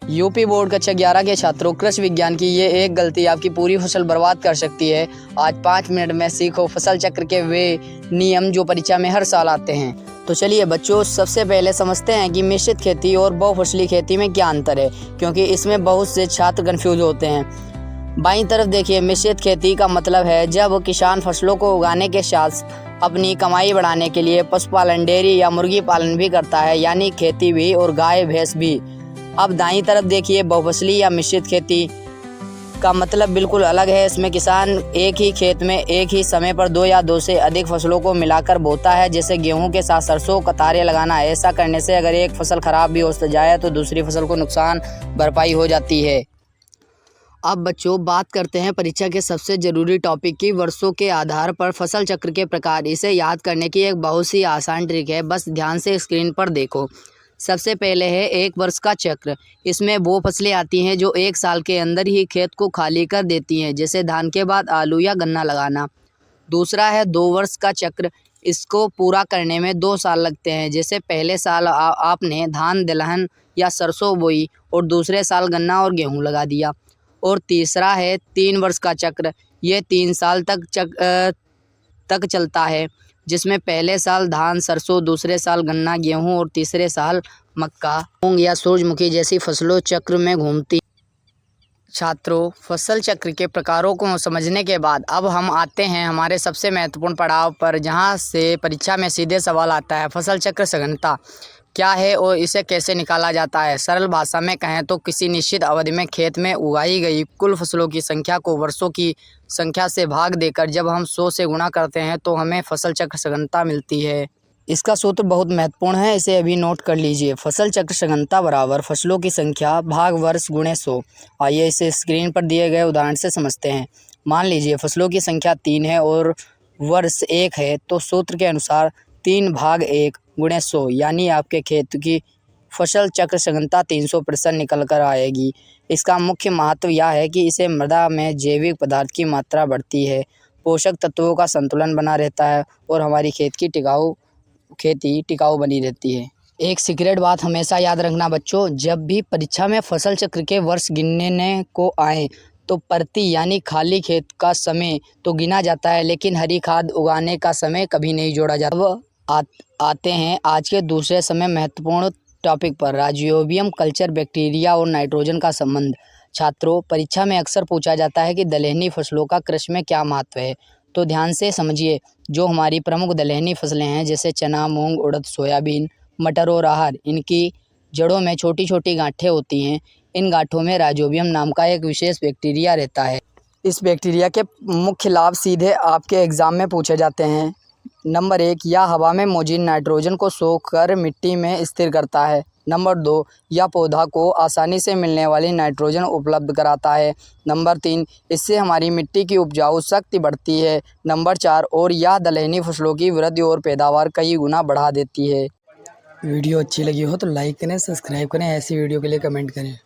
UP board कक्षा 11 के छात्रों, कृषि विज्ञान की ये एक गलती आपकी पूरी फसल बर्बाद कर सकती है। आज 5 मिनट में सीखो फसल चक्र के वे नियम जो परीक्षा में हर साल आते हैं। तो चलिए बच्चों, सबसे पहले समझते हैं कि मिश्रित खेती और बहुफसली खेती में क्या अंतर है, क्योंकि इसमें बहुत से छात्र कंफ्यूज होते हैं। बाईं तरफ देखिए, मिश्रित खेती का मतलब है जब किसान फसलों को उगाने के साथ अपनी कमाई बढ़ाने के लिए पशुपालन, डेयरी या मुर्गी पालन भी करता है, यानी खेती भी और गाय भैंस भी। अब दाईं तरफ देखिए, बहुफसली या मिश्रित खेती का मतलब बिल्कुल अलग है। इसमें किसान एक ही खेत में एक ही समय पर 2 या 2 से अधिक फसलों को मिलाकर बोता है, जैसे गेहूं के साथ सरसों, कतारें लगाना। ऐसा करने से अगर एक फसल खराब भी हो जाए तो दूसरी फसल को नुकसान भरपाई हो जाती है। अब बच्चों, बात करते हैं परीक्षा के सबसे ज़रूरी टॉपिक की, वर्षों के आधार पर फसल चक्र के प्रकार। इसे याद करने की एक बहुत सी आसान ट्रिक है, बस ध्यान से स्क्रीन पर देखो। सबसे पहले है 1 वर्ष का चक्र। इसमें वो फसलें आती हैं जो 1 साल के अंदर ही खेत को खाली कर देती हैं, जैसे धान के बाद आलू या गन्ना लगाना। दूसरा है 2 वर्ष का चक्र। इसको पूरा करने में 2 साल लगते हैं, जैसे पहले साल आपने धान, दलहन या सरसों बोई और दूसरे साल गन्ना और गेहूँ लगा दिया। और तीसरा है 3 वर्ष का चक्र। ये 3 साल तक चलता है, जिसमें पहले साल धान, सरसों, दूसरे साल गन्ना, गेहूं और तीसरे साल मक्का, मूंग या सूरजमुखी जैसी फसलों चक्र में घूमती। छात्रों, फसल चक्र के प्रकारों को समझने के बाद अब हम आते हैं हमारे सबसे महत्वपूर्ण पड़ाव पर, जहां से परीक्षा में सीधे सवाल आता है। फसल चक्र सघनता क्या है और इसे कैसे निकाला जाता है? सरल भाषा में कहें तो किसी निश्चित अवधि में खेत में उगाई गई कुल फसलों की संख्या को वर्षों की संख्या से भाग देकर जब हम 100 से गुणा करते हैं तो हमें फसल चक्र सघनता मिलती है। इसका सूत्र बहुत महत्वपूर्ण है, इसे अभी नोट कर लीजिए। फसल चक्र सघनता बराबर फसलों की संख्या भाग वर्ष गुणे 100। आइए इसे स्क्रीन पर दिए गए उदाहरण से समझते हैं। मान लीजिए फसलों की संख्या 3 है और वर्ष 1 है, तो सूत्र के अनुसार 3 भाग 1 गुणे 100, यानी आपके खेत की फसल चक्र सघनता 300% निकल कर आएगी। इसका मुख्य महत्व यह है कि इससे मृदा में जैविक पदार्थ की मात्रा बढ़ती है, पोषक तत्वों का संतुलन बना रहता है और हमारी खेती टिकाऊ बनी रहती है। एक सीक्रेट बात हमेशा याद रखना बच्चों, जब भी परीक्षा में फसल चक्र के वर्ष गिनने को आए तो प्रति यानी खाली खेत का समय तो गिना जाता है, लेकिन हरी खाद उगाने का समय कभी नहीं जोड़ा जाता। अब आते हैं आज के दूसरे समय महत्वपूर्ण टॉपिक पर, राइजोबियम कल्चर, बैक्टीरिया और नाइट्रोजन का संबंध। छात्रों, परीक्षा में अक्सर पूछा जाता है कि दलहनी फसलों का कृषि में क्या महत्व है, तो ध्यान से समझिए। जो हमारी प्रमुख दलहनी फसलें हैं, जैसे चना, मूंग, उड़द, सोयाबीन, मटर और अरहर, इनकी जड़ों में छोटी छोटी गांठें होती हैं। इन गांठों में राइजोबियम नाम का एक विशेष बैक्टीरिया रहता है। इस बैक्टीरिया के मुख्य लाभ सीधे आपके एग्जाम में पूछे जाते हैं। नंबर 1, यह हवा में मौजूद नाइट्रोजन को सोखकर मिट्टी में स्थिर करता है। नंबर 2, यह पौधा को आसानी से मिलने वाली नाइट्रोजन उपलब्ध कराता है। नंबर 3, इससे हमारी मिट्टी की उपजाऊ शक्ति बढ़ती है। नंबर 4, और यह दलहनी फसलों की वृद्धि और पैदावार कई गुना बढ़ा देती है। वीडियो अच्छी लगी हो तो लाइक करें, सब्सक्राइब करें, ऐसी वीडियो के लिए कमेंट करें।